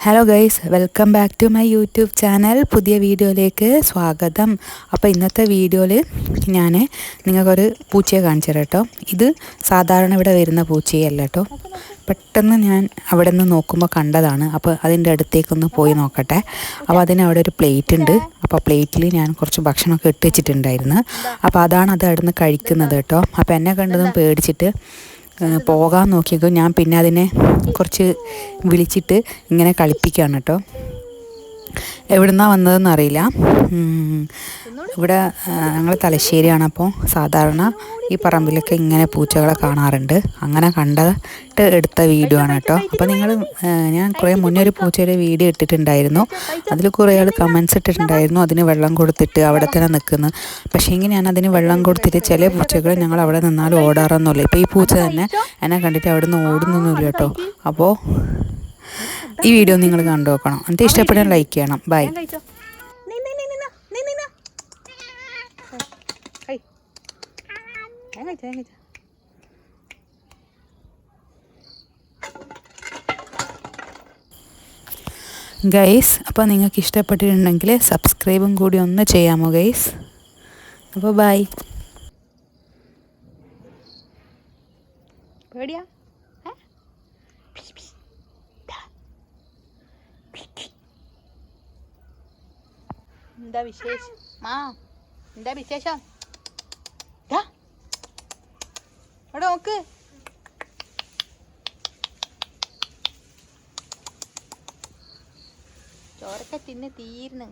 Hello guys, welcome back to my YouTube channel. പുതിയ വീഡിയോയിലേക്ക് സ്വാഗതം. അപ്പോൾ ഇന്നത്തെ വീഡിയോയിൽ ഞാൻ നിങ്ങൾക്കൊരു പൂച്ചയെ കാണിച്ചു തരാം കേട്ടോ. ഇത് സാധാരണ ഇവിടെ വരുന്ന പൂച്ചയല്ല കേട്ടോ. പെട്ടെന്ന് ഞാൻ അവിടെ നിന്ന് നോക്കുമ്പോൾ കണ്ടതാണ്. അപ്പോൾ അതിൻ്റെ അടുത്തേക്കൊന്ന് പോയി നോക്കട്ടെ. അപ്പോൾ അതിന് അവിടെ ഒരു പ്ലേറ്റ് ഉണ്ട്. അപ്പോൾ പ്ലേറ്റിൽ ഞാൻ കുറച്ച് ഭക്ഷണമൊക്കെ ഇട്ട് വെച്ചിട്ടുണ്ടായിരുന്നു. അപ്പോൾ അതാണ് അത് അവിടെ നിന്ന് കഴിക്കുന്നത് കേട്ടോ. അപ്പോൾ എന്നെ കണ്ടതും പേടിച്ചിട്ട് പോകാൻ നോക്കിയപ്പോൾ ഞാൻ പിന്നെ അതിനെ കുറച്ച് വിളിച്ചിട്ട് ഇങ്ങനെ കളിപ്പിക്കുകയാണ് കേട്ടോ. എവിടുന്നാണ് വന്നതെന്ന് അറിയില്ല. ഇവിടെ ഞങ്ങൾ തലശ്ശേരിയാണ്. അപ്പോൾ സാധാരണ ഈ പറമ്പിലൊക്കെ ഇങ്ങനെ പൂച്ചകളെ കാണാറുണ്ട്. അങ്ങനെ കണ്ടിട്ട് എടുത്ത വീഡിയോ ആണ് കേട്ടോ. അപ്പോൾ ഞാൻ കുറേ മുന്നേ ഒരു പൂച്ചയുടെ വീഡിയോ ഇട്ടിട്ടുണ്ടായിരുന്നു. അതിൽ കുറേ ആൾ കമൻസ് ഇട്ടിട്ടുണ്ടായിരുന്നു അതിന് വെള്ളം കൊടുത്തിട്ട് അവിടെ തന്നെ നിൽക്കുന്നു. പക്ഷേ എങ്കിൽ ഞാൻ അതിന് വെള്ളം കൊടുത്തിട്ട് ചില പൂച്ചകൾ ഞങ്ങൾ അവിടെ നിന്നാലും ഓടാറൊന്നുമില്ല. ഇപ്പോൾ ഈ പൂച്ച തന്നെ എന്നെ കണ്ടിട്ട് അവിടെ നിന്ന് ഓടുന്നൊന്നുമില്ല കേട്ടോ. അപ്പോൾ ഈ വീഡിയോ നിങ്ങൾ കണ്ടു നോക്കണം. എന്നിട്ട് ഇഷ്ടപ്പെടാൻ ലൈക്ക് ചെയ്യണം. ബൈ. ഗൈസ്, അപ്പോൾ നിങ്ങൾക്ക് ഇഷ്ടപ്പെട്ടിട്ടുണ്ടെങ്കിൽ സബ്സ്ക്രൈബും കൂടി ഒന്ന് ചെയ്യാമോ ഗൈസ്? അപ്പോൾ ബൈ. പേടിയാ? എന്താ വിശേഷം? എന്താ വിശേഷം? അവിടെ നോക്ക്. ചോറൊക്കെ തിന്ന് തീർന്ന്.